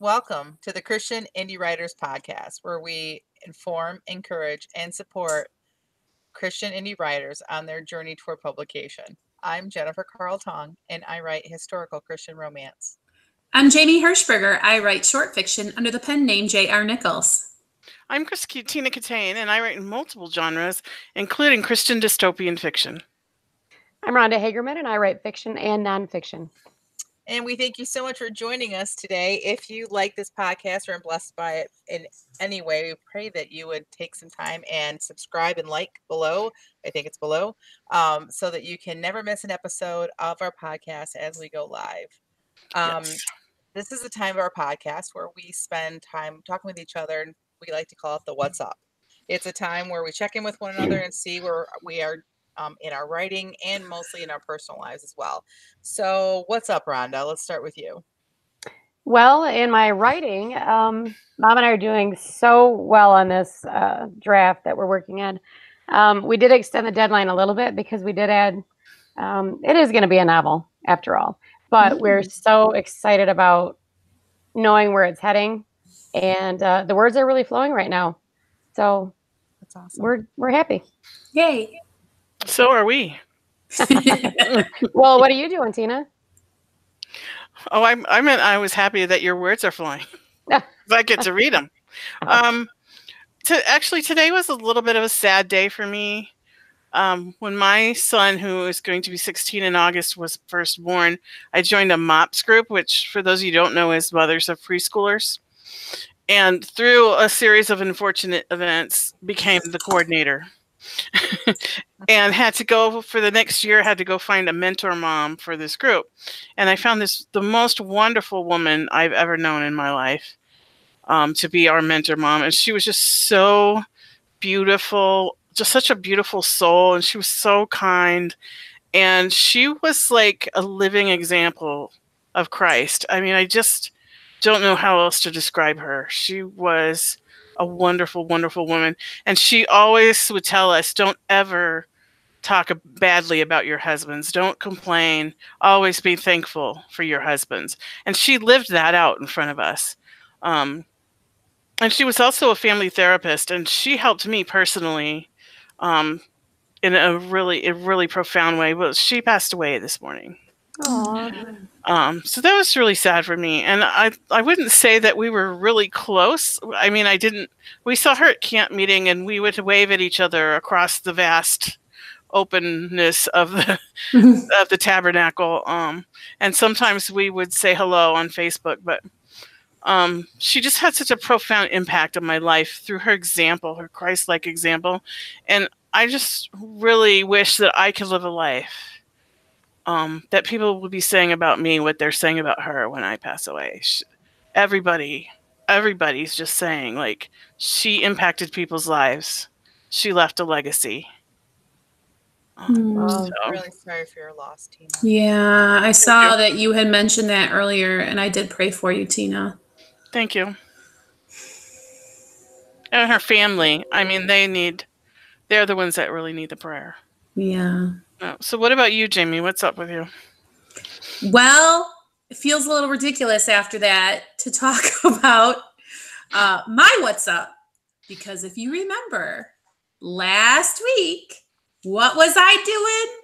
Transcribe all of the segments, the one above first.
Welcome to the Christian Indie Writers Podcast, where we inform, encourage, and support Christian indie writers on their journey toward publication. I'm Jennifer Carl Tong, and I write historical Christian romance. I'm Jamie Hirschberger. I write short fiction under the pen name J.R. Nichols. I'm Christina Catane, and I write in multiple genres, including Christian dystopian fiction. I'm Rhonda Hagerman, and I write fiction and nonfiction. And we thank you so much for joining us today. If you like this podcast or are blessed by it in any way, we pray that you would take some time and subscribe and like below. I think it's below, so that you can never miss an episode of our podcast as we go live. Yes. This is the time of our podcast where we spend time talking with each other, and we like to call it the What's Up. It's a time where we check in with one another and see where we are in our writing and mostly in our personal lives as well. So what's up, Rhonda? Let's start with you. Well, in my writing, Mom and I are doing so well on this draft that we're working on. We did extend the deadline a little bit because we did add, it is going to be a novel after all, but we're so excited about knowing where it's heading, and the words are really flowing right now. So That's awesome. we're happy. Yay. So are we. Well, what are you doing, Tina? Oh, I meant I was happy that your words are flowing. I get to read them. Actually, today was a little bit of a sad day for me. When my son, who is going to be 16 in August, was first born, I joined a MOPS group, which, for those of you who don't know, is Mothers of Preschoolers. And through a series of unfortunate events, became the coordinator. And had to go for the next year, had to go find a mentor mom for this group. And I found the most wonderful woman I've ever known in my life to be our mentor mom. And she was just so beautiful, just such a beautiful soul. And she was so kind. And she was like a living example of Christ. I mean, I just don't know how else to describe her. She was a wonderful, wonderful woman. And she always would tell us, don't ever talk badly about your husbands. Don't complain. Always be thankful for your husbands. And she lived that out in front of us. And she was also a family therapist, and she helped me personally in a really profound way. But she passed away this morning. So that was really sad for me. And I wouldn't say that we were really close. I mean, we saw her at camp meeting, and we would wave at each other across the vast openness of the of the tabernacle. And sometimes we would say hello on Facebook, but she just had such a profound impact on my life through her example, her Christ-like example. And I just really wish that I could live a life that people will be saying about me what they're saying about her when I pass away. Everybody's just saying, like, she impacted people's lives. She left a legacy. I'm really sorry for your loss, Tina. Yeah, I saw that you had mentioned that earlier, and I did pray for you, Tina. Thank you. And her family. I mean, they're the ones that really need the prayer. Yeah. So what about you, Jamie? What's up with you? Well, it feels a little ridiculous after that to talk about my what's up. Because if you remember, last week, what was I doing?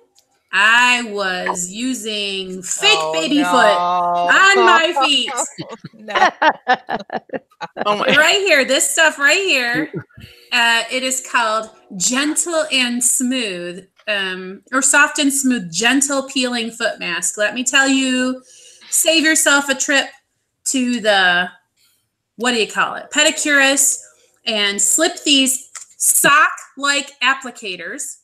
I was using fake baby foot on my feet. Right here, this stuff right here. It is called Gentle and Smooth, or Soft and Smooth Gentle Peeling Foot Mask. Let me tell you, save yourself a trip to the, what do you call it, pedicurist, and slip these sock-like applicators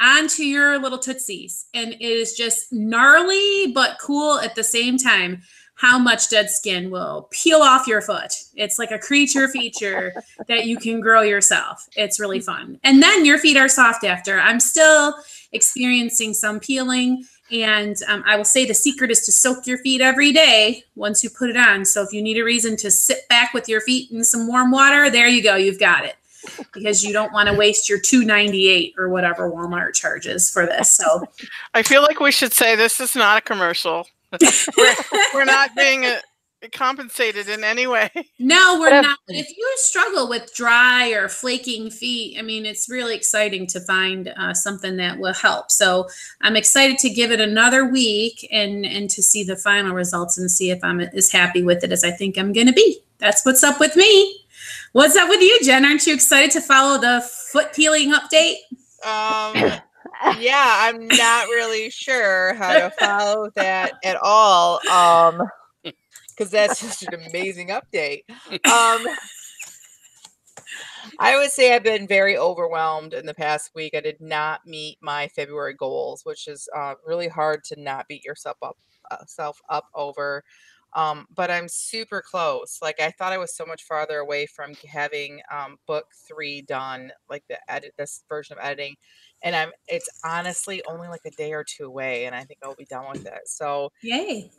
onto your little tootsies. And it is just gnarly but cool at the same time how much dead skin will peel off your foot. It's like a creature feature that you can grow yourself. It's really fun. And then your feet are soft after. I'm still experiencing some peeling. And I will say the secret is to soak your feet every day once you put it on. So if you need a reason to sit back with your feet in some warm water, there you go. You've got it. Because you don't want to waste your $2.98 or whatever Walmart charges for this. So I feel like we should say this is not a commercial. We're not being compensated in any way. No, we're But if- not. But if you struggle with dry or flaking feet, I mean, it's really exciting to find something that will help. So I'm excited to give it another week and to see the final results and see if I'm as happy with it as I think I'm going to be. That's what's up with me. What's up with you, Jen? Aren't you excited to follow the foot peeling update? Yeah, I'm not really sure how to follow that at all. Because that's just an amazing update. I would say I've been very overwhelmed in the past week. I did not meet my February goals, which is really hard to not beat yourself up over. But I'm super close. Like I thought I was so much farther away from having book 3 done, like this version of editing, and it's honestly only like a day or 2 away, and I think I'll be done with it. So Yay.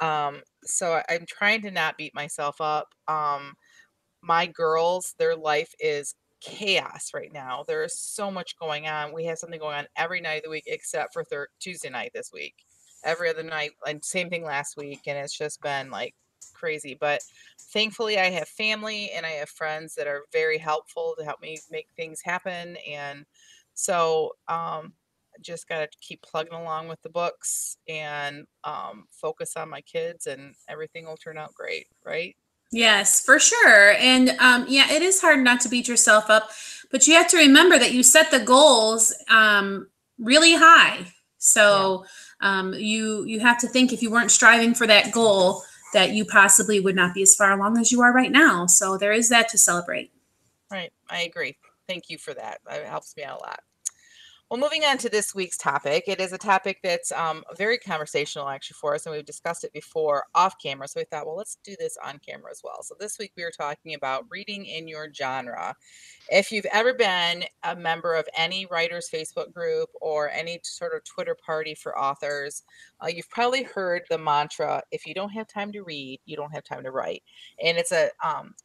so I'm trying to not beat myself up. My girls, their life is chaos right now. There is so much going on. We have something going on every night of the week except for Tuesday night this week. Every other night, and same thing last week, and it's just been like crazy. But thankfully I have family and I have friends that are very helpful to help me make things happen. And so just got to keep plugging along with the books and focus on my kids, and everything will turn out great, right? Yes, for sure. And yeah, it is hard not to beat yourself up, but you have to remember that you set the goals really high. So you have to think if you weren't striving for that goal, that you possibly would not be as far along as you are right now. So there is that to celebrate. Right. I agree. Thank you for that. It helps me out a lot. Well, moving on to this week's topic, it is a topic that's very conversational actually for us, and we've discussed it before off camera. So we thought, well, let's do this on camera as well. So this week we were talking about reading in your genre. If you've ever been a member of any writers Facebook group or any sort of Twitter party for authors, you've probably heard the mantra, if you don't have time to read, you don't have time to write. And it's a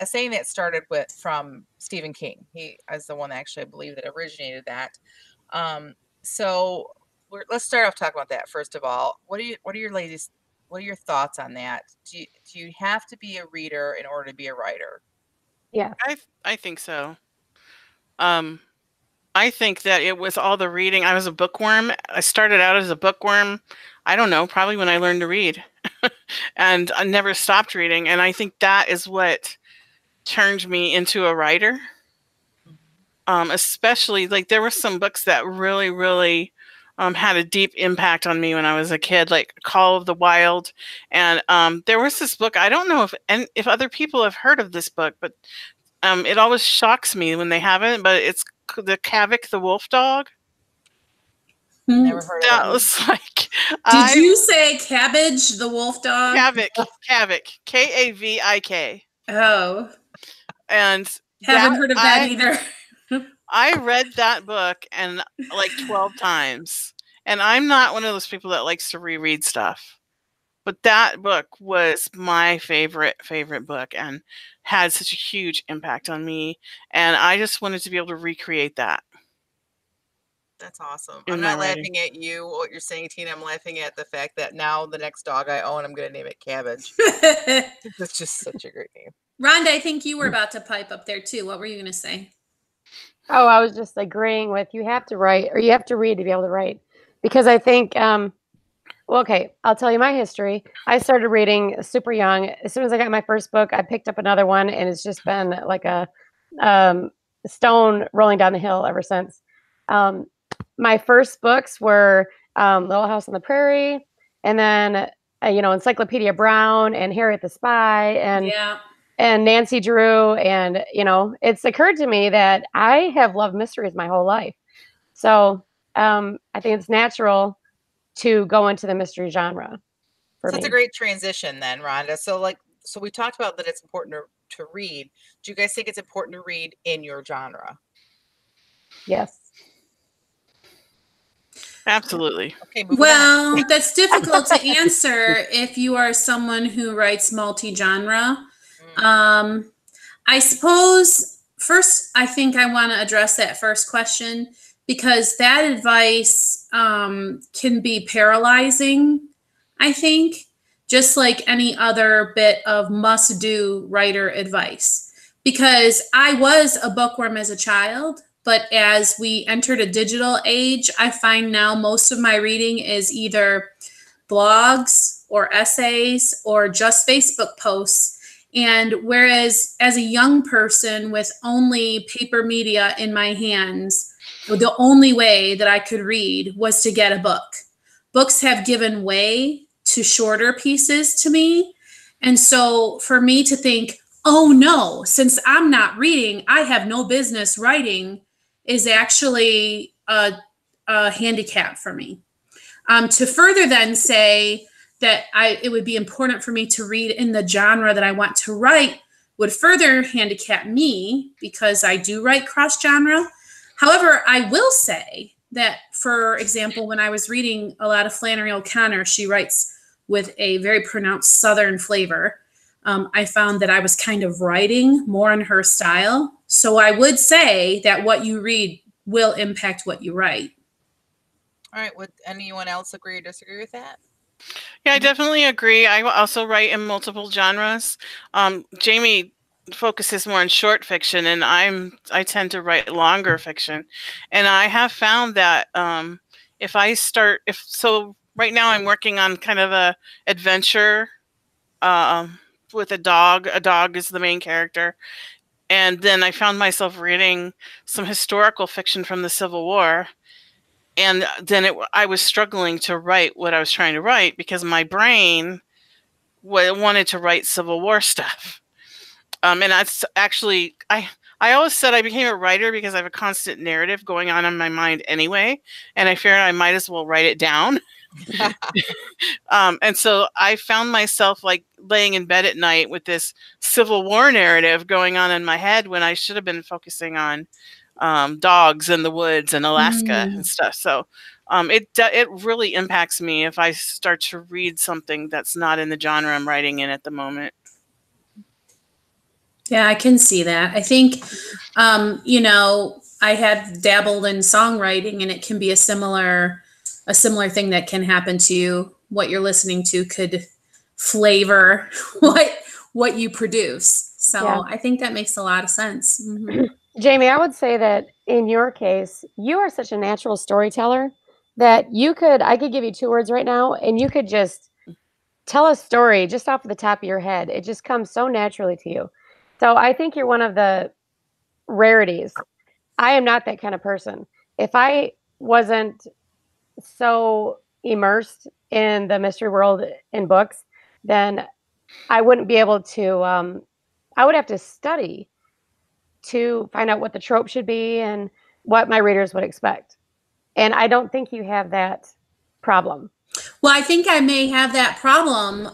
saying that started from Stephen King. He is the one that actually, I believe, that originated that. So let's start off talking about that. First of all, what are your thoughts on that? Do you have to be a reader in order to be a writer? Yeah. I think so. I think that it was all the reading. I was a bookworm. I started out as a bookworm, I don't know, probably when I learned to read. And I never stopped reading. And I think that is what turned me into a writer. Especially, like, there were some books that really, really had a deep impact on me when I was a kid, like Call of the Wild. And there was this book, I don't know if other people have heard of this book, but it always shocks me when they haven't, but it's the Kavik the Wolf Dog. Never heard of That it. was like... Did you say Cabbage the Wolf Dog? Kavik, Kavik. Oh. And haven't heard of that either. I read that book and like 12 times. And I'm not one of those people that likes to reread stuff. But that book was my favorite book and had such a huge impact on me. And I just wanted to be able to recreate that. That's awesome. I'm not laughing at you, what you're saying, Tina. I'm laughing at the fact that now the next dog I own, I'm going to name it Cabbage. That's just such a great name. Rhonda, I think you were about to pipe up there too. What were you going to say? Oh, I was just agreeing with you have to write, or you have to read to be able to write. Because I think, well, okay, I'll tell you my history. I started reading super young. As soon as I got my first book, I picked up another one, and it's just been like a stone rolling down the hill ever since. My first books were Little House on the Prairie, and then, Encyclopedia Brown and Harriet the Spy, and Nancy Drew. And, it's occurred to me that I have loved mysteries my whole life. So I think it's natural to go into the mystery genre. So it's a great transition then, Rhonda. So we talked about that it's important to read. Do you guys think it's important to read in your genre? Yes. Absolutely. Okay, well, that's difficult to answer if you are someone who writes multi-genre. I suppose first, I think I want to address that first question, because that advice can be paralyzing, I think, just like any other bit of must-do writer advice. Because I was a bookworm as a child, but as we entered a digital age, I find now most of my reading is either blogs or essays or just Facebook posts. And whereas as a young person with only paper media in my hands, the only way that I could read was to get a book. Books have given way to shorter pieces to me. And so for me to think, oh no, since I'm not reading, I have no business writing, is actually a handicap for me. To further then say that it would be important for me to read in the genre that I want to write would further handicap me because I do write cross-genre. However, I will say that, for example, when I was reading a lot of Flannery O'Connor, she writes with a very pronounced Southern flavor. I found that I was kind of writing more in her style. So I would say that what you read will impact what you write. All right. Would anyone else agree or disagree with that? Yeah, I definitely agree. I also write in multiple genres. Jamie focuses more on short fiction, and I tend to write longer fiction. And I have found that right now I'm working on kind of a adventure with a dog. A dog is the main character. And then I found myself reading some historical fiction from the Civil War. And then I was struggling to write what I was trying to write because my brain wanted to write Civil War stuff. And that's actually, I always said I became a writer because I have a constant narrative going on in my mind anyway. And I figured I might as well write it down. And so I found myself like laying in bed at night with this Civil War narrative going on in my head when I should have been focusing on dogs in the woods and Alaska and stuff. So it really impacts me if I start to read something that's not in the genre I'm writing in at the moment. Yeah, I can see that. I think, I have dabbled in songwriting, and it can be a similar thing that can happen to you. What you're listening to could flavor what you produce. So yeah. I think that makes a lot of sense. Mm-hmm. Jamie, I would say that in your case, you are such a natural storyteller that I could give you 2 words right now, and you could just tell a story just off the top of your head. It just comes so naturally to you. So I think you're one of the rarities. I am not that kind of person. If I wasn't so immersed in the mystery world in books, then I wouldn't be able to, I would have to study to find out what the trope should be and what my readers would expect. And I don't think you have that problem. Well, I think I may have that problem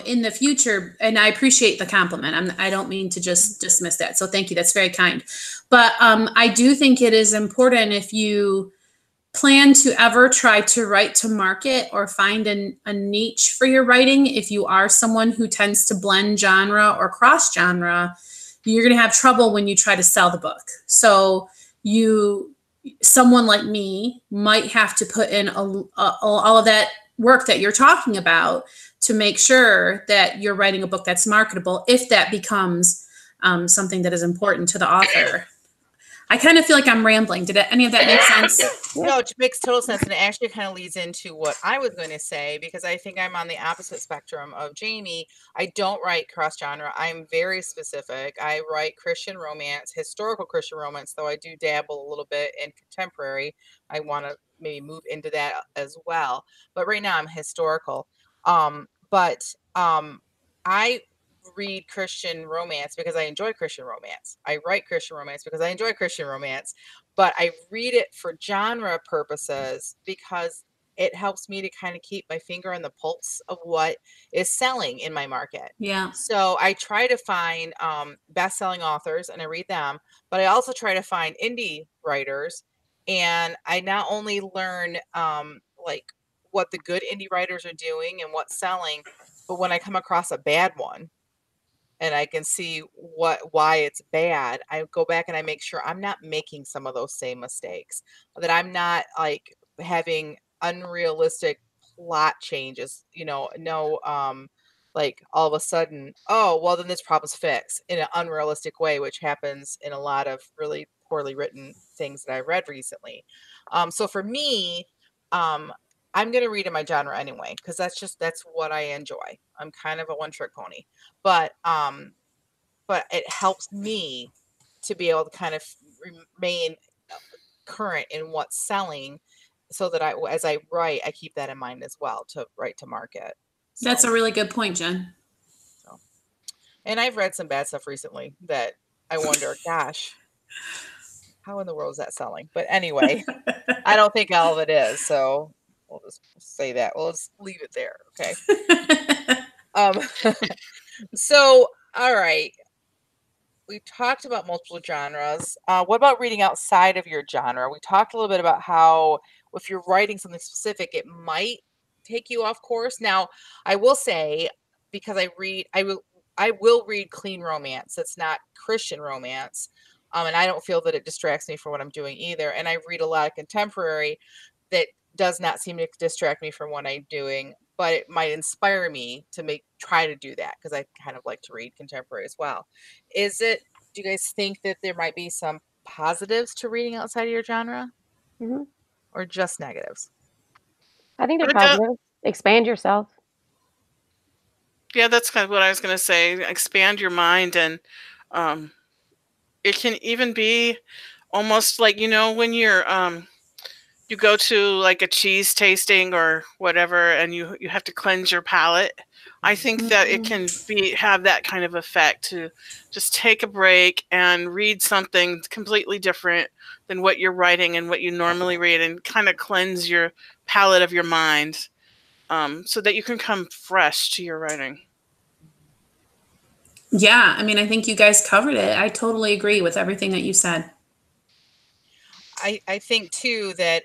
in the future, and I appreciate the compliment. I don't mean to just dismiss that. So thank you. That's very kind. But I do think it is important, if you plan to ever try to write to market or find a niche for your writing, if you are someone who tends to blend genre or cross genre, you're going to have trouble when you try to sell the book. So someone like me might have to put in all of that work that you're talking about to make sure that you're writing a book that's marketable, if that becomes something that is important to the author. I kind of feel like I'm rambling. Did any of that make sense? No, it makes total sense. And it actually kind of leads into what I was going to say, because I think I'm on the opposite spectrum of Jamie. I don't write cross-genre. I'm very specific. I write Christian romance, historical Christian romance, though I do dabble a little bit in contemporary. I want to maybe move into that as well. But right now I'm historical. I read Christian romance because I enjoy Christian romance. I write Christian romance because I enjoy Christian romance, but I read it for genre purposes because it helps me to kind of keep my finger on the pulse of what is selling in my market. Yeah. So I try to find best-selling authors and I read them, but I also try to find indie writers, and I not only learn like what the good indie writers are doing and what's selling, but when I come across a bad one, and I can see why it's bad, I go back and I make sure I'm not making some of those same mistakes, that I'm not like having unrealistic plot changes, no like all of a sudden, oh, well, then this problem's fixed in an unrealistic way, which happens in a lot of really poorly written things that I read recently. So for me, I'm going to read in my genre anyway, because that's what I enjoy. I'm kind of a one-trick pony, but it helps me to be able to kind of remain current in what's selling, so that as I write, I keep that in mind as well to write to market. That's a really good point, Jen. So, and I've read some bad stuff recently that I wonder, gosh, how in the world is that selling? But anyway, I don't think all of it is. So we'll just say that. We'll just leave it there. Okay. So, all right. We talked about multiple genres. What about reading outside of your genre? We talked a little bit about how if you're writing something specific, it might take you off course. Now, I will say, because I will read clean romance. That's not Christian romance. And I don't feel that it distracts me from what I'm doing either. And I read a lot of contemporary that does not seem to distract me from what I'm doing, but it might inspire me to try to do that, because I kind of like to read contemporary as well. Do you guys think that there might be some positives to reading outside of your genre, or just negatives? I think they're positive. Expand yourself. Yeah, that's kind of what I was going to say. Expand your mind, and it can even be almost like, when you're you go to like a cheese tasting or whatever, and you have to cleanse your palate. I think that it can have that kind of effect, to just take a break and read something completely different than what you're writing and what you normally read, and kind of cleanse your palate of your mind, so that you can come fresh to your writing. Yeah, I mean, I think you guys covered it. I totally agree with everything that you said. I think too that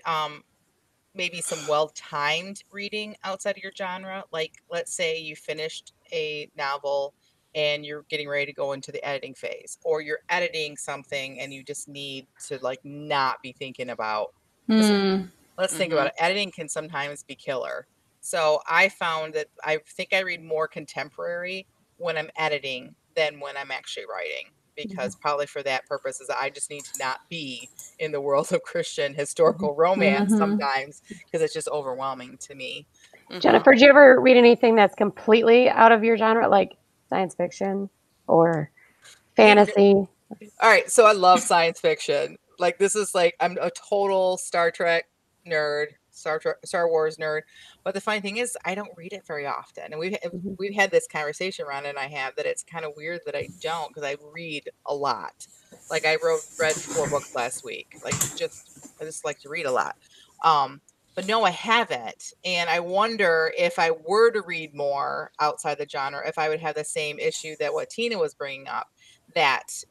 maybe some well-timed reading outside of your genre. Like, let's say you finished a novel and you're getting ready to go into the editing phase, or you're editing something and you just need to like not be thinking about. Let's think about it. Editing can sometimes be killer. So I found that I think I read more contemporary when I'm editing than when I'm actually writing, because probably for that purpose is I just need to not be in the world of Christian historical romance sometimes, because it's just overwhelming to me. Jennifer, do you ever read anything that's completely out of your genre, like science fiction or fantasy? All right, so I love science fiction. Like, this is like, I'm a total Star Trek nerd, Star Wars nerd. But the funny thing is, I don't read it very often. And we've had this conversation, Ron and I have, that it's kind of weird that I don't, because I read a lot. Like, I read 4 books last week. Like, I just like to read a lot. But no, I haven't. And I wonder if I were to read more outside the genre, if I would have the same issue that what Tina was bringing up, that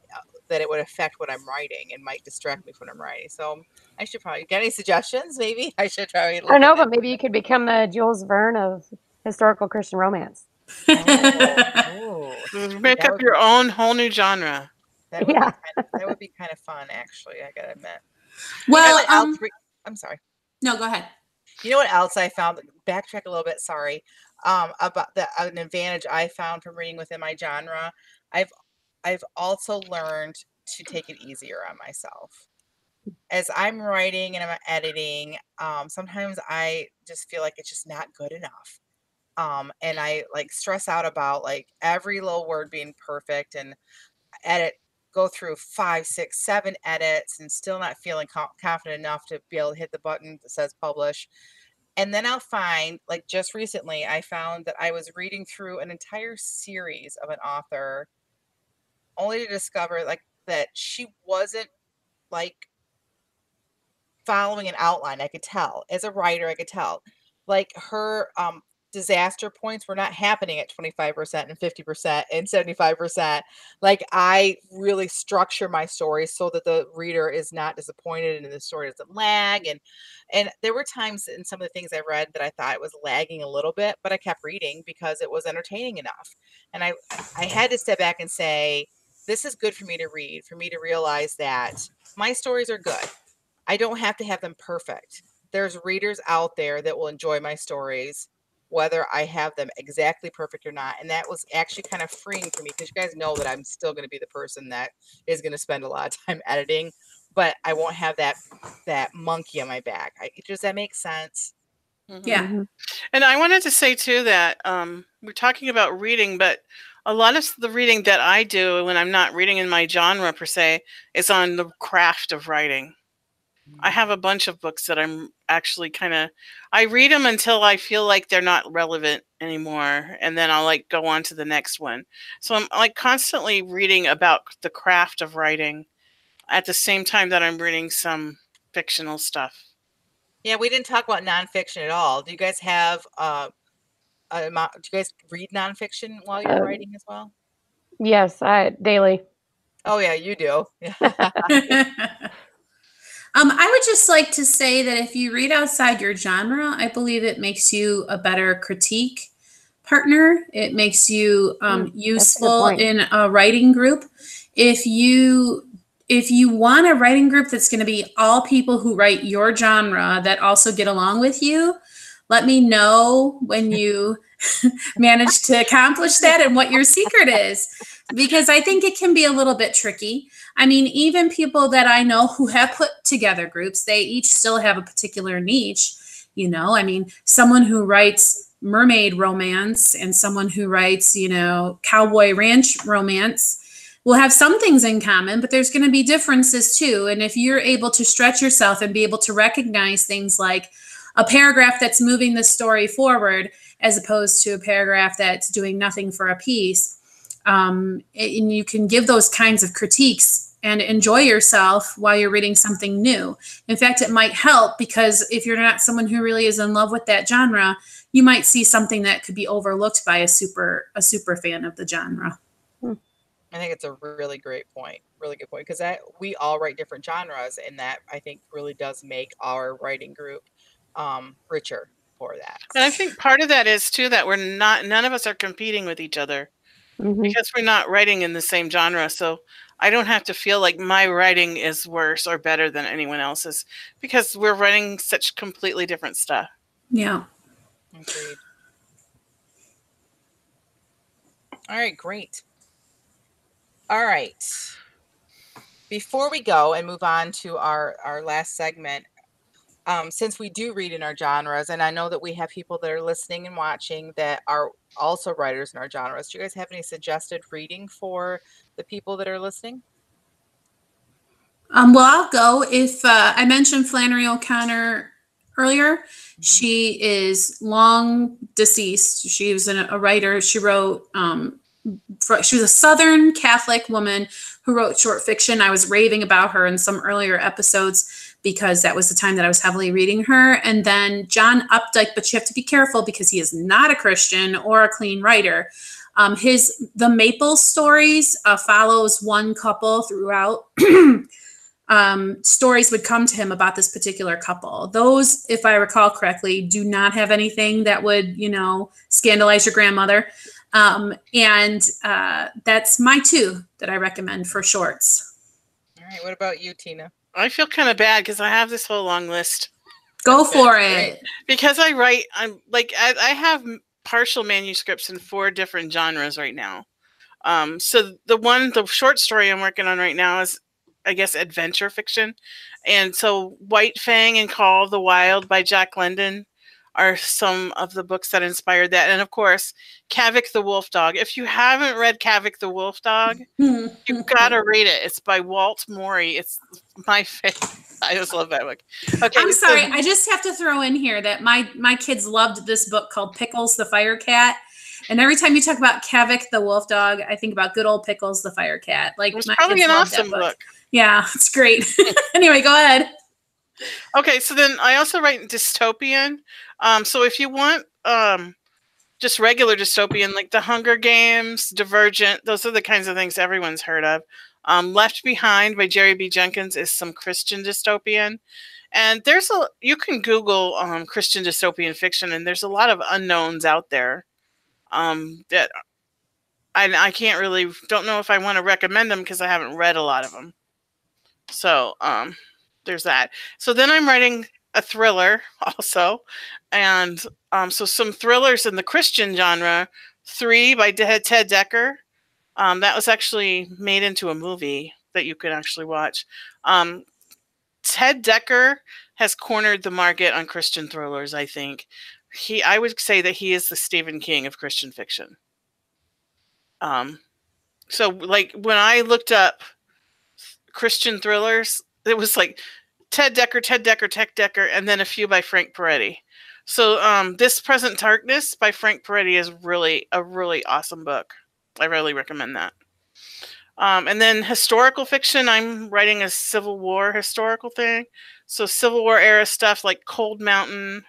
it would affect what I'm writing and might distract me from what I'm writing. So I should probably get any suggestions. Maybe I should try. I don't know, but maybe you could become the Jules Verne of historical Christian romance. Make up your own whole new genre. That would be kind of fun, actually. I gotta admit. Well, I'm sorry. No, go ahead. You know what else I found? Backtrack a little bit. Sorry. About an advantage I found from reading within my genre. I've also learned to take it easier on myself. As I'm writing and I'm editing, sometimes I just feel like it's just not good enough. And I like stress out about like every little word being perfect, and go through 5, 6, 7 edits and still not feeling confident enough to be able to hit the button that says publish. And then I'll find, like just recently, I found that I was reading through an entire series of an author, only to discover like that she wasn't like following an outline. I could tell as a writer, I could tell like her disaster points were not happening at 25% and 50% and 75%. Like, I really structure my story so that the reader is not disappointed and the story doesn't lag. And there were times in some of the things I read that I thought it was lagging a little bit, but I kept reading because it was entertaining enough. And I had to step back and say, this is good for me to read, for me to realize that my stories are good. I don't have to have them perfect. There's readers out there that will enjoy my stories whether I have them exactly perfect or not. And that was actually kind of freeing for me, because you guys know that I'm still going to be the person that is going to spend a lot of time editing, but I won't have that monkey on my back. Does that make sense? Yeah. Mhm. And I wanted to say too that we're talking about reading, but a lot of the reading that I do when I'm not reading in my genre per se is on the craft of writing. I have a bunch of books that I'm actually I read them until I feel like they're not relevant anymore, and then I'll like go on to the next one. So I'm like constantly reading about the craft of writing at the same time that I'm reading some fictional stuff. Yeah, we didn't talk about nonfiction at all. Do you guys have do you guys read nonfiction while you're writing as well? Yes, daily. Oh yeah, you do. I would just like to say that if you read outside your genre, I believe it makes you a better critique partner. It makes you useful point. in a writing group. If you want a writing group that's going to be all people who write your genre that also get along with you, let me know when you manage to accomplish that and what your secret is, because I think it can be a little bit tricky. I mean, even people that I know who have put together groups, they each still have a particular niche. You know, I mean, someone who writes mermaid romance and someone who writes, cowboy ranch romance will have some things in common, but there's going to be differences too. And if you're able to stretch yourself and be able to recognize things like a paragraph that's moving the story forward as opposed to a paragraph that's doing nothing for a piece, and you can give those kinds of critiques and enjoy yourself while you're reading something new. In fact, it might help, because if you're not someone who really is in love with that genre, you might see something that could be overlooked by a super fan of the genre. I think it's a really great point, really good point, because we all write different genres, and that I think really does make our writing group richer for that. And I think part of that is too that none of us are competing with each other. Mhm. Because we're not writing in the same genre, so I don't have to feel like my writing is worse or better than anyone else's, because we're writing such completely different stuff. Yeah. Agreed. All right, great. All right. Before we go and move on to our last segment, since we do read in our genres, and I know that we have people that are listening and watching that are also writers in our genres, do you guys have any suggested reading for the people that are listening? Well, I'll go. If I mentioned Flannery O'Connor earlier, she is long deceased. She was a writer. She wrote, she was a Southern Catholic woman who wrote short fiction. I was raving about her in some earlier episodes because that was the time that I was heavily reading her. And then John Updike, but you have to be careful because he is not a Christian or a clean writer. The Maple stories follows one couple throughout. Stories would come to him about this particular couple. Those, if I recall correctly, do not have anything that would, scandalize your grandmother. And that's my two that I recommend for shorts. All right. What about you, Tina? I feel kind of bad because I have this whole long list. Go for it. Because I write, I have partial manuscripts in 4 different genres right now. So the short story I'm working on right now is, I guess, adventure fiction. And so White Fang and Call of the Wild by Jack London are some of the books that inspired that. And of course, Kavik the Wolf Dog. If you haven't read Kavik the Wolf Dog, you've got to read it. It's by Walt Morey. It's my favorite. I just love that book. Okay, I'm sorry. I just have to throw in here that my kids loved this book called Pickles the Fire Cat. And every time you talk about Kavik the Wolf Dog, I think about good old Pickles the Fire Cat. Like, it's my probably kids an loved that awesome book. Yeah, it's great. Anyway, go ahead. Okay, so then I also write dystopian. So if you want just regular dystopian, like The Hunger Games, Divergent, those are the kinds of things everyone's heard of. Left Behind by Jerry B. Jenkins is some Christian dystopian. And you can Google Christian dystopian fiction, and there's a lot of unknowns out there that I can't really, don't know if I want to recommend them because I haven't read a lot of them. So there's that. So then I'm writing a thriller also, and so some thrillers in the Christian genre. 3 by Ted Decker. That was actually made into a movie that you can actually watch. Ted Decker has cornered the market on Christian thrillers, I think. I would say that he is the Stephen King of Christian fiction. So like when I looked up Christian thrillers, it was like Ted Decker, and then a few by Frank Peretti. So This Present Darkness by Frank Peretti is really a really awesome book. I really recommend that. And then historical fiction, I'm writing a Civil War historical thing. So Civil War era stuff like Cold Mountain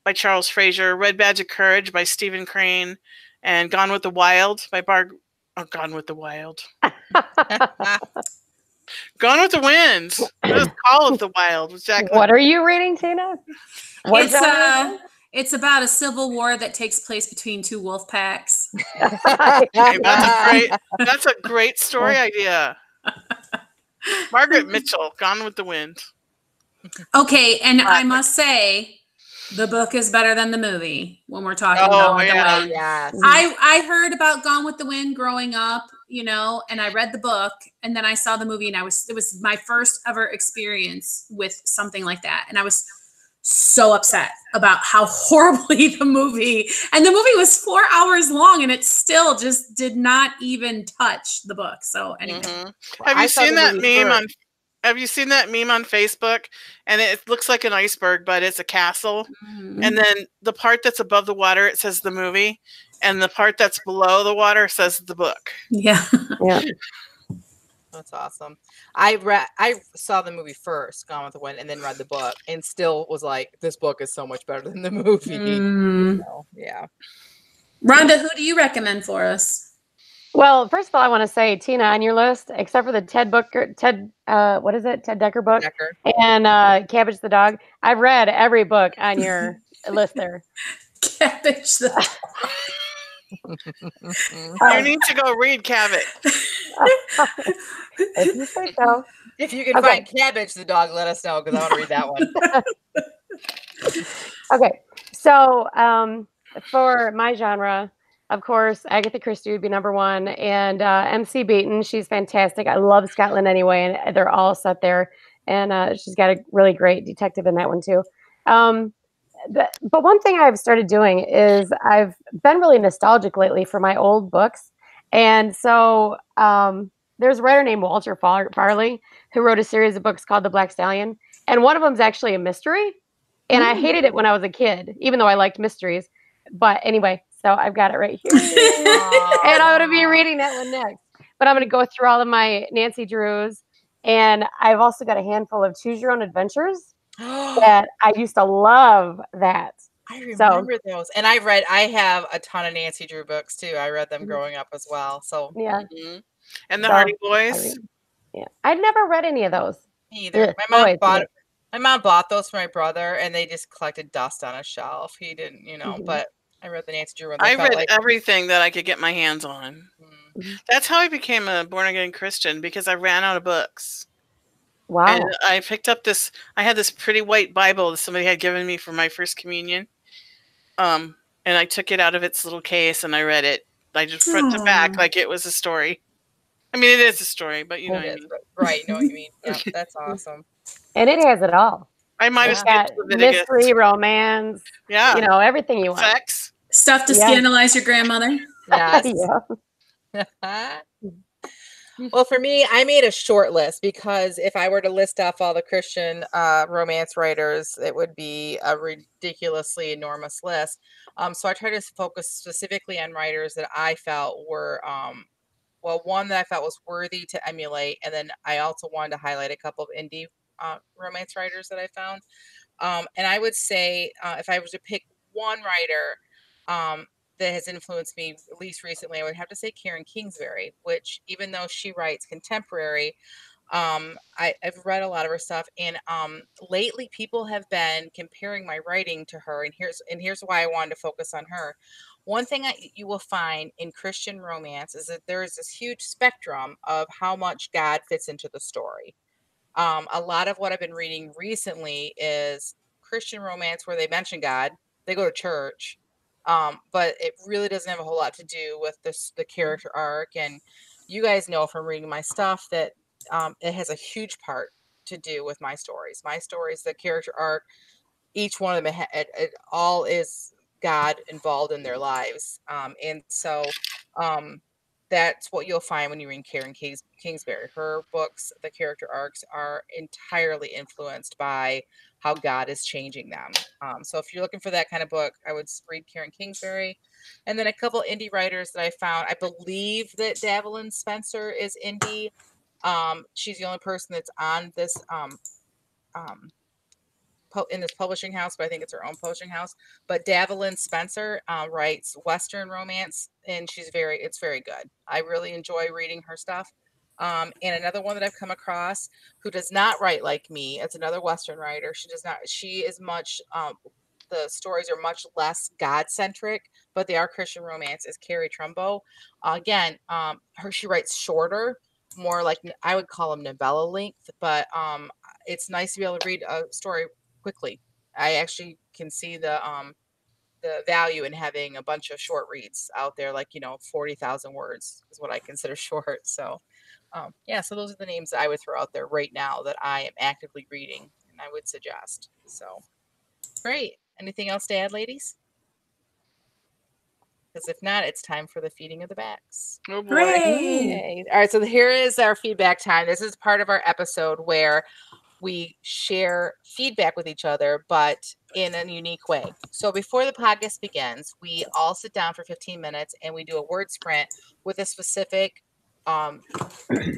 by Charles Fraser, Red Badge of Courage by Stephen Crane, and Gone with the Wild by Gone with the Wild. Gone with the Wind. It was Call of the Wild. What are you reading, Tina? It's about a civil war that takes place between 2 wolf packs. Okay, that's a great story idea. Margaret Mitchell, Gone with the Wind. Okay, and I must say, the book is better than the movie when we're talking Gone with the Wind. Yes. I heard about Gone with the Wind growing up, and I read the book, and then I saw the movie, and it was my first ever experience with something like that, and I was so upset about how horribly the movie was 4 hours long, and it still just did not even touch the book. So anyway, have you seen that meme Have you seen that meme on Facebook? And it looks like an iceberg, but it's a castle. And then the part that's above the water, it says the movie, and the part that's below the water says the book. Yeah. That's awesome. I saw the movie first, Gone with the Wind, and then read the book, and still was like, this book is so much better than the movie. So, yeah. Rhonda, who do you recommend for us? Well, first of all, I want to say, Tina, on your list, except for the Ted Decker book, and Cabbage the Dog, I've read every book on your list there. Cabbage the Dog. You need to go read Cabbage. If you say so. If you can find Cabbage the Dog, let us know, because I want to read that one. Okay, so for my genre, of course, Agatha Christie would be number one, and MC Beaton, she's fantastic. I love Scotland anyway, and they're all set there, and she's got a really great detective in that one too. But one thing I've started doing is I've been really nostalgic lately for my old books, and so there's a writer named Walter Farley who wrote a series of books called The Black Stallion, and one of them is actually a mystery, and I hated it when I was a kid, even though I liked mysteries. But anyway, so I've got it right here, and I'm going to be reading that one next. But I'm going to go through all of my Nancy Drews, and I've also got a handful of Choose Your Own Adventures that I used to love that. I remember those. And I have a ton of Nancy Drew books too. I read them growing up as well. So yeah. And the Hardy Boys. I'd never read any of those. Me either. My mom bought those for my brother, and they just collected dust on a shelf. He didn't, but I read the Nancy Drew one. I read everything that I could get my hands on. That's how I became a born-again Christian, because I ran out of books. Wow. And I picked up I had this pretty white Bible that somebody had given me for my first communion. And I took it out of its little case and I read it. I just front to back like it was a story. I mean, it is a story, but you know what I mean. Right, you know what you mean. Yeah, that's awesome. And it has it all. I might have skipped Leviticus. Mystery, romance. Yeah. Everything you want. Sex. Stuff to scandalize your grandmother. Yes. Well, for me, I made a short list, because if I were to list off all the Christian romance writers, it would be a ridiculously enormous list. So I tried to focus specifically on writers that I felt were, one that I felt was worthy to emulate. And then I also wanted to highlight a couple of indie romance writers that I found. And I would say if I was to pick one writer that has influenced me at least recently, I would have to say Karen Kingsbury, which, even though she writes contemporary, I've read a lot of her stuff, and lately people have been comparing my writing to her, and here's why I wanted to focus on her. One thing you will find in Christian romance is that there is this huge spectrum of how much God fits into the story. A lot of what I've been reading recently is Christian romance where they mention God. They go to church, but it really doesn't have a whole lot to do with the character arc. And you guys know from reading my stuff that it has a huge part to do with my stories. My stories, the character arc, each one of them, it all is God involved in their lives. And so that's what you'll find when you read Karen Kingsbury. Her books, the character arcs are entirely influenced by how God is changing them. So if you're looking for that kind of book, I would read Karen Kingsbury. And then a couple indie writers that I found. I believe that Davelyn Spencer is indie. She's the only person that's on this in this publishing house, but I think it's her own publishing house. But Davelyn Spencer writes Western romance, and it's very good. I really enjoy reading her stuff. And another one that I've come across who does not write like me, it's another Western writer. She is much, the stories are much less God-centric, but they are Christian romance, is Carrie Trumbo. Again, she writes shorter, more like, I would call them novella length, but it's nice to be able to read a story quickly. I actually can see the value in having a bunch of short reads out there, like 40,000 words is what I consider short. So so those are the names that I would throw out there right now that I am actively reading and I would suggest. So great. Anything else to add, ladies? Because if not, it's time for the feeding of the backs. Oh boy. Hooray! All right, so here is our feedback time. This is part of our episode where we share feedback with each other, but in a unique way. So before the podcast begins, we all sit down for 15 minutes and we do a word sprint with a specific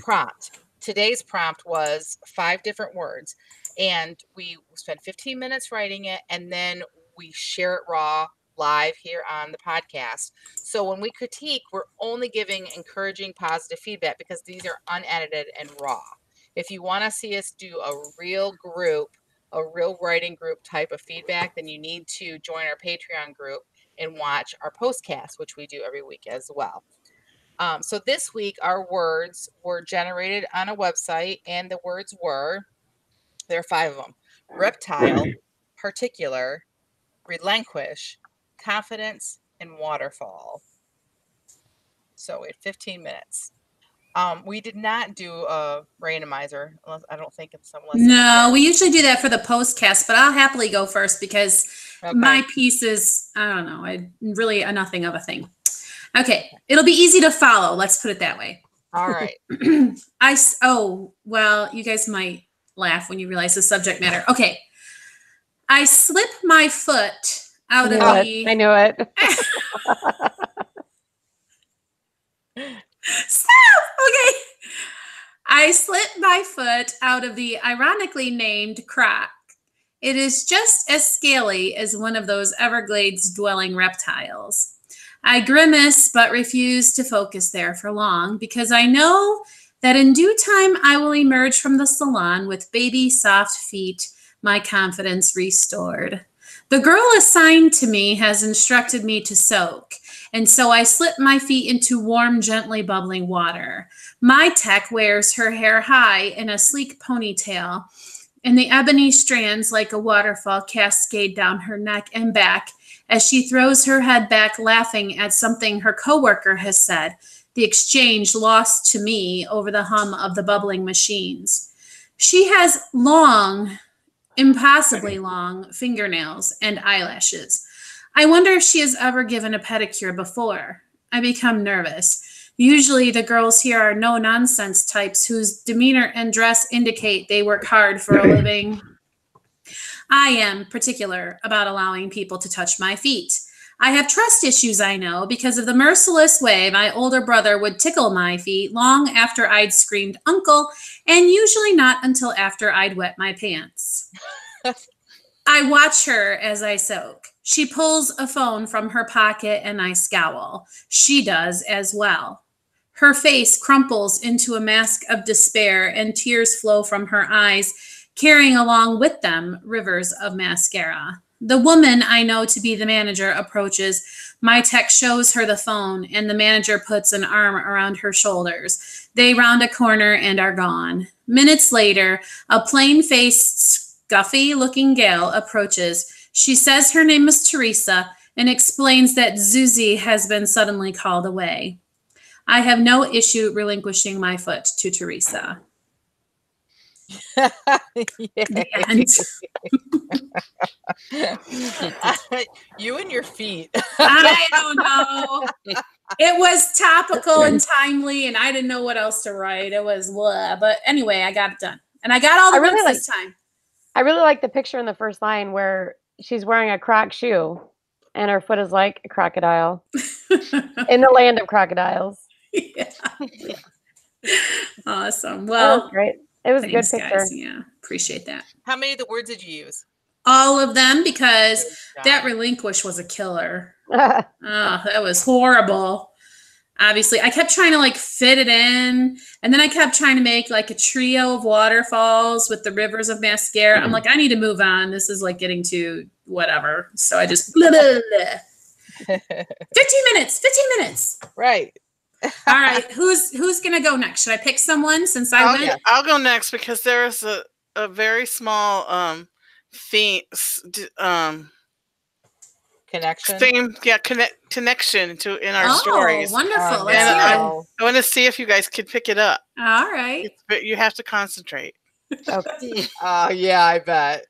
prompt. Today's prompt was 5 different words, and we spent 15 minutes writing it, and then we share it raw live here on the podcast. So when we critique, we're only giving encouraging, positive feedback because these are unedited and raw. If you want to see us do a real writing group type of feedback, then you need to join our Patreon group and watch our postcast, which we do every week as well. So this week, our words were generated on a website, and the words there are 5 of them: reptile, particular, relinquish, confidence, and waterfall. So we had 15 minutes. We did not do a randomizer, I don't think it's unless. No, we usually do that for the postcast, but I'll happily go first because my piece is, I don't know, really nothing of a thing. Okay, it'll be easy to follow. Let's put it that way. All right. Well, you guys might laugh when you realize the subject matter. Okay. I slip my foot out of the... I knew it. Stop! Okay. I slip my foot out of the ironically named croc. It is just as scaly as one of those Everglades-dwelling reptiles. I grimace but refuse to focus there for long because I know that in due time I will emerge from the salon with baby soft feet, my confidence restored. The girl assigned to me has instructed me to soak, and so I slip my feet into warm, gently bubbling water. My tech wears her hair high in a sleek ponytail, and the ebony strands like a waterfall cascade down her neck and back as she throws her head back laughing at something her coworker has said, the exchange lost to me over the hum of the bubbling machines. She has long, impossibly long fingernails and eyelashes. I wonder if she has ever given a pedicure before. I become nervous. Usually the girls here are no-nonsense types whose demeanor and dress indicate they work hard for a living. I am particular about allowing people to touch my feet. I have trust issues, I know, because of the merciless way my older brother would tickle my feet long after I'd screamed uncle, and usually not until after I'd wet my pants. I watch her as I soak. She pulls a phone from her pocket and I scowl. She does as well. Her face crumples into a mask of despair and tears flow from her eyes, carrying along with them rivers of mascara. The woman I know to be the manager approaches. My tech shows her the phone, and the manager puts an arm around her shoulders. They round a corner and are gone. Minutes later, a plain-faced Guffy-looking gal approaches. She says her name is Teresa and explains that Zuzi has been suddenly called away. I have no issue relinquishing my foot to Teresa. The end. You and your feet. I don't know. It was topical and timely, and I didn't know what else to write. It was blah. But anyway, I got it done. And I got all the words this time. I really like the picture in the first line where she's wearing a croc shoe and her foot is like a crocodile in the land of crocodiles. Yeah. Awesome. That Well, was great. It was a good thanks, picture. guys. Yeah, appreciate that. How many of the words did you use? All of them, because Good that job. relinquish was a killer. Oh, that was horrible. Obviously, I kept trying to like fit it in, and then I kept trying to make like a trio of waterfalls with the rivers of mascara. I'm like, I need to move on. This is like getting to whatever. So I just blah, blah, blah. 15 minutes. 15 minutes. Right. All right, who's gonna go next? Should I pick someone since I went? I'll go next because there is a very small theme connection to in our stories. Wonderful. Let's And hear it. I want to see if you guys can pick it up. All right. But you have to concentrate. Okay. Yeah, I bet.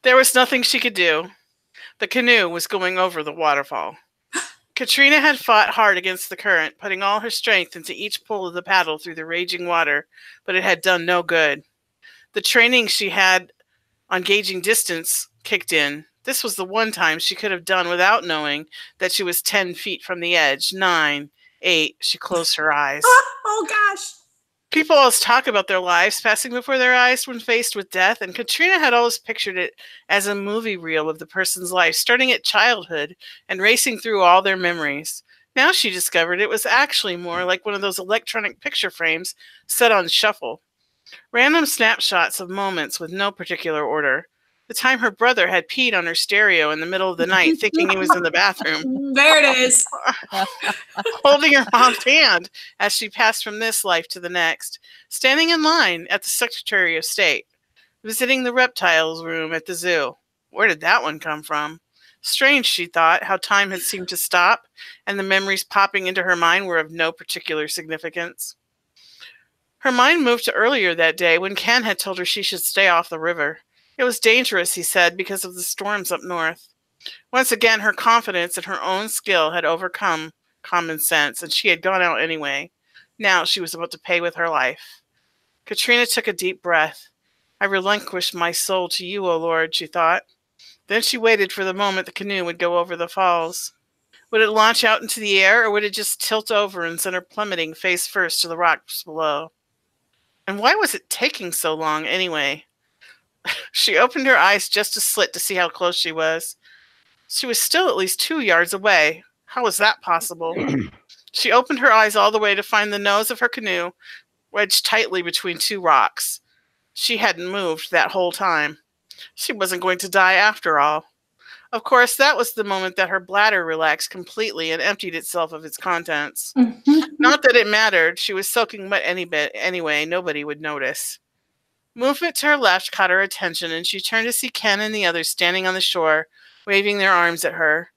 There was nothing she could do. The canoe was going over the waterfall. Katrina had fought hard against the current, putting all her strength into each pull of the paddle through the raging water, but it had done no good. The training she had on gauging distance kicked in. This was the one time she could have done without knowing that she was 10 feet from the edge. 9, 8. She closed her eyes. Oh gosh. People always talk about their lives passing before their eyes when faced with death, and Katrina had always pictured it as a movie reel of the person's life, starting at childhood and racing through all their memories. Now she discovered it was actually more like one of those electronic picture frames set on shuffle. Random snapshots of moments with no particular order. The time her brother had peed on her stereo in the middle of the night, thinking he was in the bathroom. There it is. Holding her mom's hand as she passed from this life to the next. Standing in line at the Secretary of State. Visiting the reptiles room at the zoo. Where did that one come from? Strange, she thought, how time had seemed to stop, and the memories popping into her mind were of no particular significance. Her mind moved to earlier that day when Ken had told her she should stay off the river. It was dangerous, he said, because of the storms up north. Once again, her confidence in her own skill had overcome common sense, and she had gone out anyway. Now she was about to pay with her life. Katrina took a deep breath. I relinquished my soul to you, O Lord, she thought. Then she waited for the moment the canoe would go over the falls. Would it launch out into the air, or would it just tilt over and send her plummeting face first to the rocks below? And why was it taking so long anyway? She opened her eyes just a slit to see how close she was. She was still at least 2 yards away. How was that possible? She opened her eyes all the way to find the nose of her canoe wedged tightly between two rocks. She hadn't moved that whole time. She wasn't going to die after all. Of course, that was the moment that her bladder relaxed completely and emptied itself of its contents. Not that it mattered. She was soaking wet anyway. Nobody would notice. Movement to her left caught her attention, and she turned to see Ken and the others standing on the shore, waving their arms at her.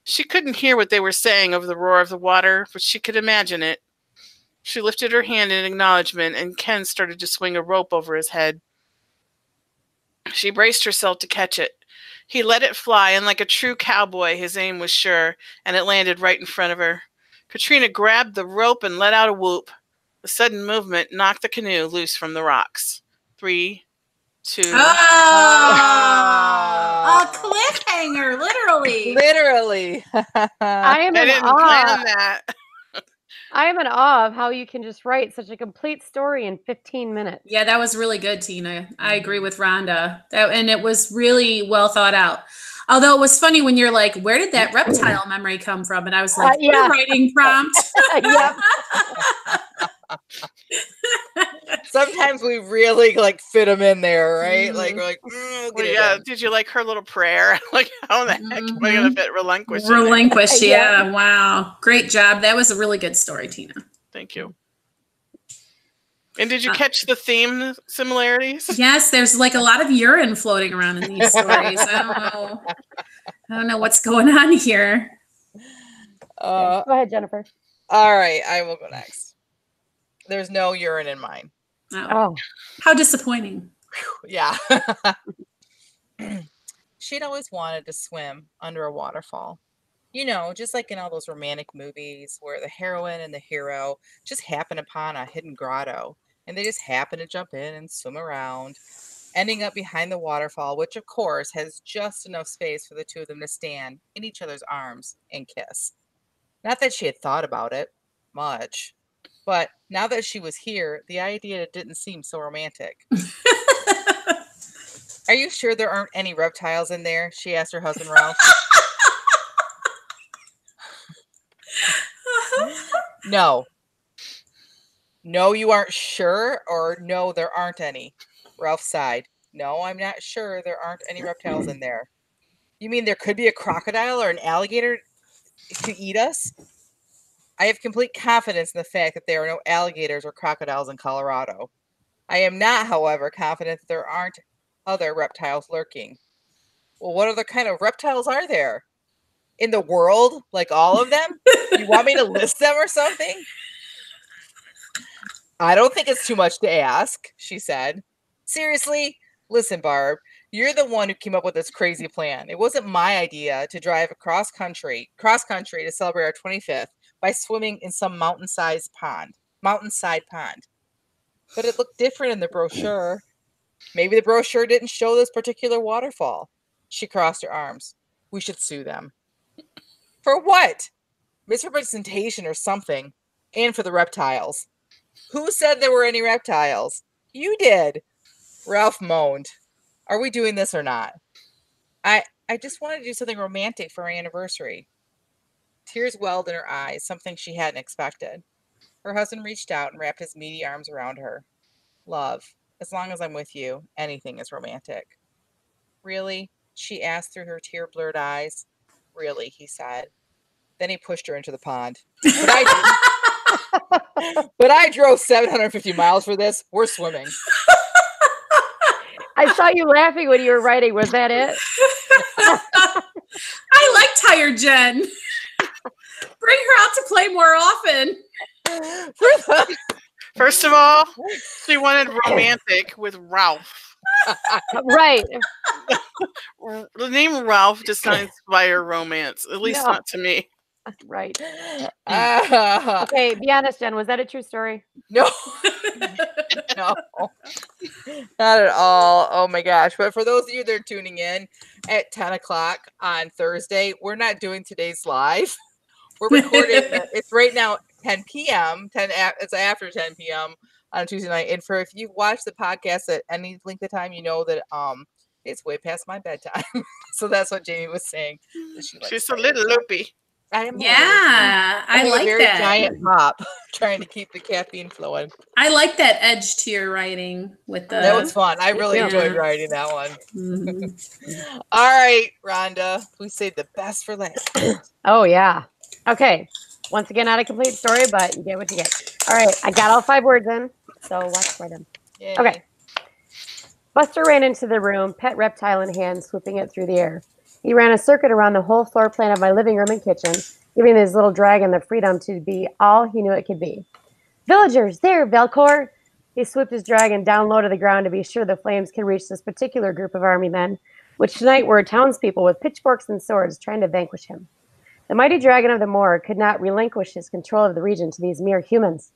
She couldn't hear what they were saying over the roar of the water, but she could imagine it. She lifted her hand in acknowledgement, and Ken started to swing a rope over his head. She braced herself to catch it. He let it fly, and like a true cowboy, his aim was sure, and it landed right in front of her. Katrina grabbed the rope and let out a whoop. The sudden movement knocked the canoe loose from the rocks. 3, 2. Oh, a cliffhanger, literally. Literally. I am I in didn't awe. plan that. I am in awe of how you can just write such a complete story in 15 minutes. Yeah, that was really good, Tina. I agree with Rhonda. And it was really well thought out. Although it was funny when you're like, where did that reptile memory come from? And I was like, yeah. writing prompt. Yep. Sometimes we really like fit them in there, right? Mhm. Like we're like, Well, get it yeah, done. did you like her little prayer? Like, how the heck am I going to fit relinquish in there? Relinquish, Yeah. yeah. Wow. Great job. That was a really good story, Tina. Thank you. And did you catch the theme similarities? Yes, there's like a lot of urine floating around in these stories. I don't know what's going on here. Go ahead, Jennifer. All right, I will go next. There's no urine in mine. Oh, how disappointing. Yeah. She'd always wanted to swim under a waterfall. You know, just like in all those romantic movies where the heroine and the hero just happen upon a hidden grotto and they just happen to jump in and swim around, ending up behind the waterfall, which of course has just enough space for the two of them to stand in each other's arms and kiss. Not that she had thought about it much, but now that she was here, the idea didn't seem so romantic. Are you sure there aren't any reptiles in there? She asked her husband, Ralph. No. No, you aren't sure, or no, there aren't any. Ralph sighed. No, I'm not sure there aren't any reptiles in there. You mean there could be a crocodile or an alligator to eat us? I have complete confidence in the fact that there are no alligators or crocodiles in Colorado. I am not, however, confident that there aren't other reptiles lurking. Well, what other kind of reptiles are there? In the world? Like all of them? You want me to list them or something? I don't think it's too much to ask, she said. Seriously? Listen, Barb, you're the one who came up with this crazy plan. It wasn't my idea to drive cross country to celebrate our 25th by swimming in some mountainside pond. But it looked different in the brochure. Maybe the brochure didn't show this particular waterfall. She crossed her arms. We should sue them. For what? Misrepresentation or something. And for the reptiles. Who said there were any reptiles? You did. Ralph moaned. Are we doing this or not? I just wanted to do something romantic for our anniversary. Tears welled in her eyes, something she hadn't expected. Her husband reached out and wrapped his meaty arms around her. Love, as long as I'm with you, anything is romantic. Really? She asked through her tear-blurred eyes. Really, he said. Then he pushed her into the pond. But I drove 750 miles for this. We're swimming. I saw you laughing when you were writing. Was that it? I like Tired Jen. Bring her out to play more often. First of all, she wanted romantic with Ralph. Right. The name Ralph does not inspire romance, at least not to me. Right. Okay, be honest, Jen. Was that a true story? No. No. Not at all. Oh my gosh. But for those of you that are tuning in at 10 o'clock on Thursday, we're not doing today's live. We're recording. It's right now 10 p.m. It's after 10 p.m. on Tuesday night. And for if you've watched the podcast at any length of time, you know that it's way past my bedtime. So that's what Jamie was saying. She's a little loopy. I like a very that giant pop, trying to keep the caffeine flowing. I like that edge to your writing with the. That was fun. I really enjoyed writing that one. Mm-hmm. All right, Rhonda, we saved the best for last. Oh yeah. Okay. Once again, not a complete story, but you get what you get. All right, I got all 5 words in, so watch for them. Yay. Okay. Buster ran into the room, pet reptile in hand, swooping it through the air. He ran a circuit around the whole floor plan of my living room and kitchen, giving his little dragon the freedom to be all he knew it could be. Villagers, there, Velcor! He swooped his dragon down low to the ground to be sure the flames could reach this particular group of army men, which tonight were townspeople with pitchforks and swords trying to vanquish him. The mighty dragon of the moor could not relinquish his control of the region to these mere humans.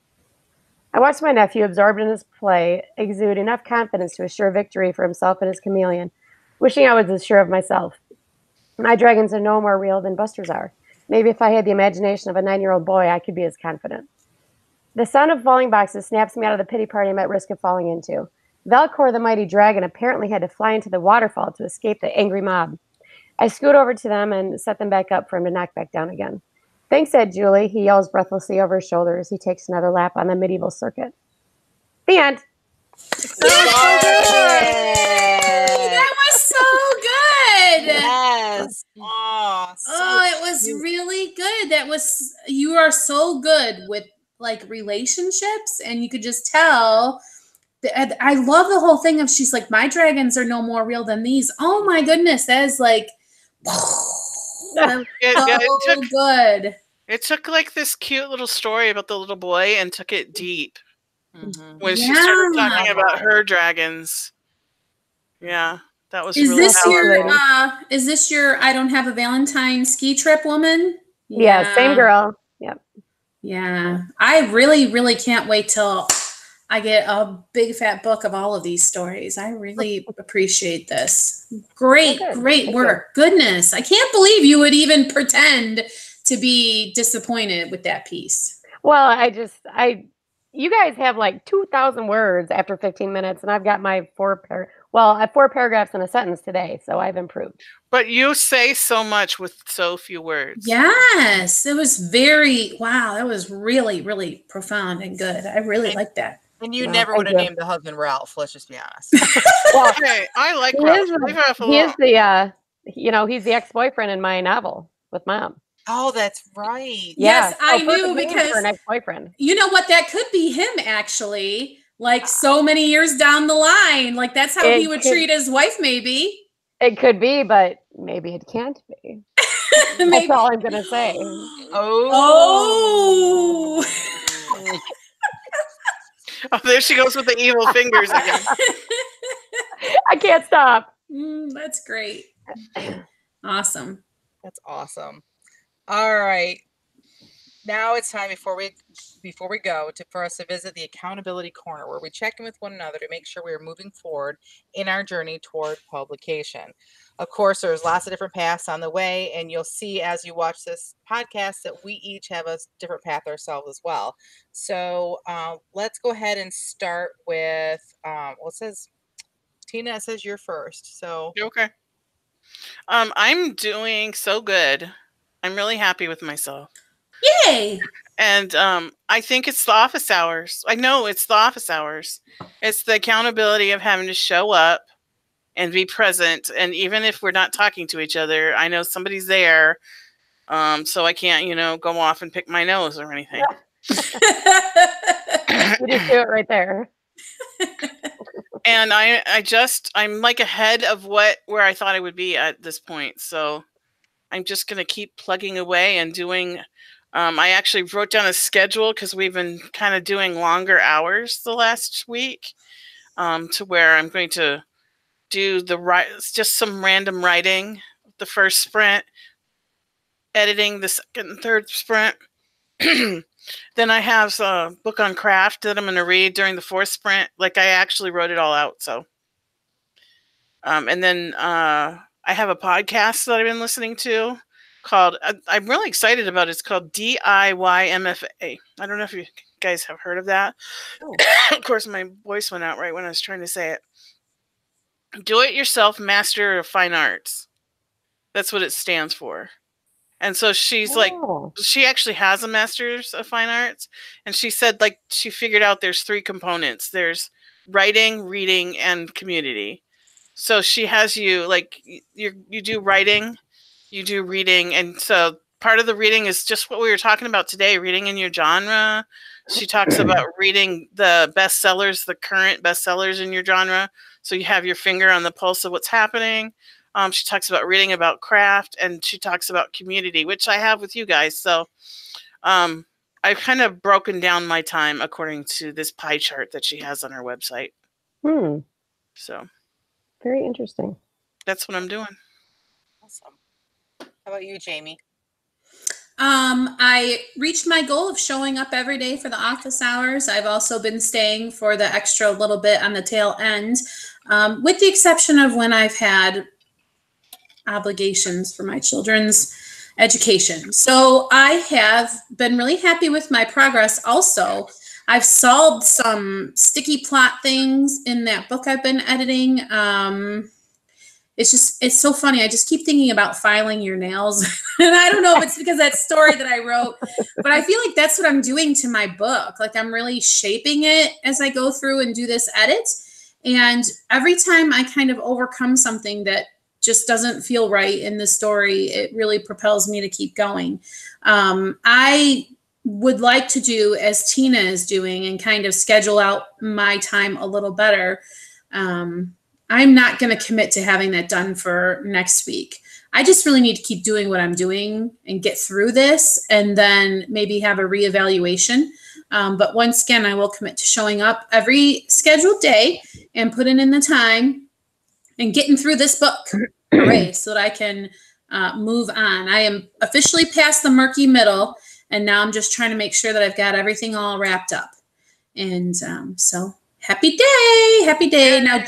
I watched my nephew, absorbed in this play, exude enough confidence to assure victory for himself and his chameleon, wishing I was as sure of myself. My dragons are no more real than Buster's are. Maybe if I had the imagination of a 9-year-old boy, I could be as confident. The sound of falling boxes snaps me out of the pity party I'm at risk of falling into. Velcor, the mighty dragon, apparently had to fly into the waterfall to escape the angry mob. I scoot over to them and set them back up for him to knock back down again. Thanks, Ed Julie, he yells breathlessly over his shoulder as he takes another lap on the medieval circuit. The end. That was so good. Yes. Oh, it was really good. You are so good with like relationships, and you could just tell. I love the whole thing of she's like, my dragons are no more real than these. Oh my goodness, that is like good. It took like this cute little story about the little boy and took it deep when she started talking about her dragons. Yeah, that was Is really this powerful. is this your I don't have a Valentine ski trip woman? Yeah, same girl. Yep. Yeah. I really can't wait till I get a big fat book of all of these stories. I really appreciate this. Great work. Goodness. I can't believe you would even pretend to be disappointed with that piece. Well, you guys have like 2,000 words after 15 minutes, and I've got my 4 paragraphs in a sentence today, so I've improved. But you say so much with so few words. Yes, it was wow, that was really, really profound and good. I really like that. And you never would have named the husband Ralph, let's just be honest. Well, hey, I like Ralph. He is the, he's the ex-boyfriend in my novel with Mom. Oh, that's right. Yes, I knew because for an ex-boyfriend. You know what? That could be him actually. Like so many years down the line, like that's how he would treat his wife. Maybe it could be, but maybe it can't be. That's all I'm gonna say. Oh, there she goes with the evil fingers again. I can't stop. That's great. Awesome. That's awesome. All right. Now it's time before we go for us to visit the accountability corner, where we check in with one another to make sure we are moving forward in our journey toward publication. Of course, there's lots of different paths on the way, and you'll see as you watch this podcast that we each have a different path ourselves as well. So let's go ahead and start with it says Tina. It says you're first. So okay. I'm doing so good. I'm really happy with myself. Yay! And I think it's the office hours. I know it's the office hours. It's the accountability of having to show up and be present. And even if we're not talking to each other, I know somebody's there. So I can't, go off and pick my nose or anything. You just do it right there. And I'm like ahead of where I thought I would be at this point. So I'm just going to keep plugging away and doing. I actually wrote down a schedule because we've been kind of doing longer hours the last week, to where I'm going to do just some random writing, the first sprint, editing the second and third sprint. Then I have a book on craft that I'm going to read during the fourth sprint. Like I actually wrote it all out. So, and then I have a podcast that I've been listening to called, I'm really excited about it. It's called DIYMFA. I don't know if you guys have heard of that. Oh. Of course, my voice went out right when I was trying to say it. Do It Yourself Master of Fine Arts. That's what it stands for. And so she's like, she actually has a master's of fine arts. And she said, like, she figured out there's 3 components. There's writing, reading, and community. So she has you, like, you do writing, you do reading. And so part of the reading is just what we were talking about today, reading in your genre. She talks about reading the bestsellers, the current bestsellers in your genre. So you have your finger on the pulse of what's happening. She talks about reading about craft, and she talks about community, which I have with you guys. So I've kind of broken down my time according to this pie chart that she has on her website. So very interesting. That's what I'm doing. Awesome. How about you, Jamie? I reached my goal of showing up every day for the office hours. I've also been staying for the extra little bit on the tail end, with the exception of when I've had obligations for my children's education. So I have been really happy with my progress. Also, I've solved some sticky plot things in that book I've been editing. It's so funny. I just keep thinking about filing your nails. And I don't know if it's because that story that I wrote, but I feel like that's what I'm doing to my book. Like I'm really shaping it as I go through and do this edit. And every time I kind of overcome something that just doesn't feel right in the story, it really propels me to keep going. I would like to do as Tina is doing and kind of schedule out my time a little better. I'm not going to commit to having that done for next week. I just really need to keep doing what I'm doing and get through this and then maybe have a reevaluation. But once again, I will commit to showing up every scheduled day and putting in the time and getting through this book array so that I can move on. I am officially past the murky middle, and now I'm just trying to make sure that I've got everything all wrapped up. And so happy day. Now,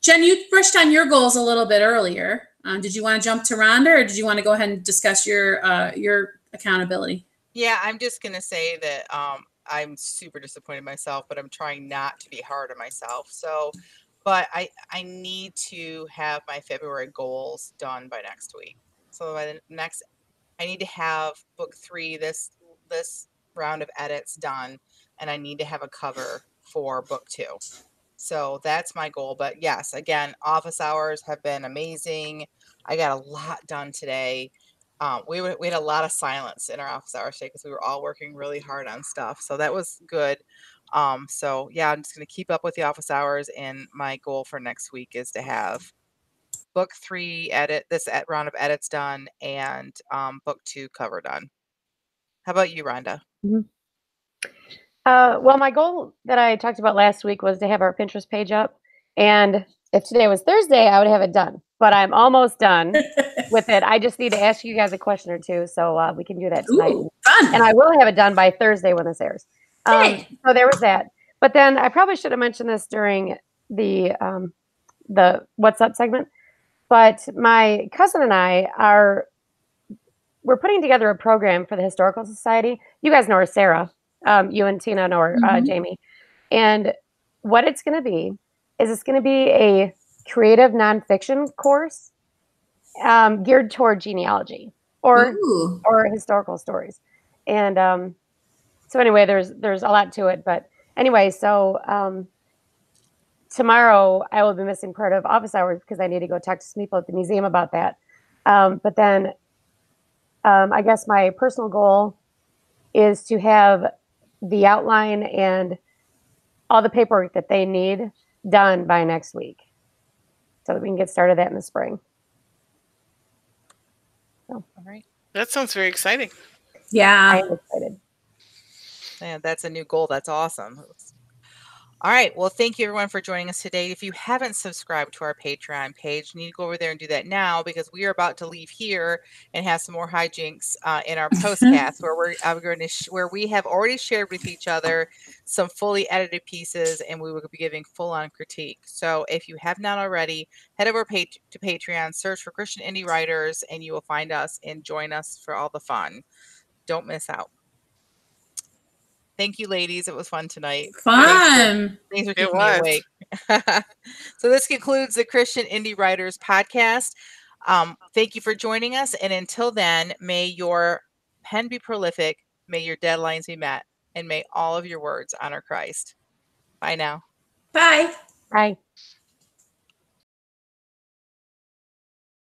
Jen, you brushed on your goals a little bit earlier. Did you want to jump to Rhonda, or did you want to go ahead and discuss your accountability? Yeah, I'm just going to say that I'm super disappointed in myself, but I'm trying not to be hard on myself. So, but I need to have my February goals done by next week. So by the next, I need to have book 3, this round of edits done, and I need to have a cover for book 2. So that's my goal. But yes, again, office hours have been amazing. I got a lot done today. We had a lot of silence in our office hours today because we were all working really hard on stuff. So that was good. So yeah, I'm just going to keep up with the office hours. And my goal for next week is to have book 3 round of edits done and book 2 cover done. How about you, Rhonda? Well, my goal that I talked about last week was to have our Pinterest page up. And if today was Thursday, I would have it done. But I'm almost done with it. I just need to ask you guys a question or two, so we can do that tonight. Ooh, fun. And I will have it done by Thursday when this airs. So there was that. But then I probably should have mentioned this during the What's Up segment. But my cousin and I we're putting together a program for the Historical Society. You guys know her, Sarah. You and Tina know her, Jamie. And what it's going to be is it's going to be a creative nonfiction course geared toward genealogy or historical stories. And so anyway, there's a lot to it. But anyway, so tomorrow I will be missing part of office hours because I need to go talk to some people at the museum about that. But then I guess my personal goal is to have the outline and all the paperwork that they need done by next week so that we can get started that in the spring. So, all right. That sounds very exciting. Yeah. I am excited. Yeah, that's a new goal. That's awesome. All right. Well, thank you everyone for joining us today. If you haven't subscribed to our Patreon page, you need to go over there and do that now because we are about to leave here and have some more hijinks in our postcast where we have already shared with each other some fully edited pieces and we will be giving full-on critique. So if you have not already, head over to Patreon, search for Christian Indie Writers, and you will find us and join us for all the fun. Don't miss out. Thank you, ladies. It was fun tonight. Fun. Thanks for keeping me awake. So this concludes the Christian Indie Writers podcast. Thank you for joining us. And until then, may your pen be prolific, may your deadlines be met, and may all of your words honor Christ. Bye now. Bye. Bye.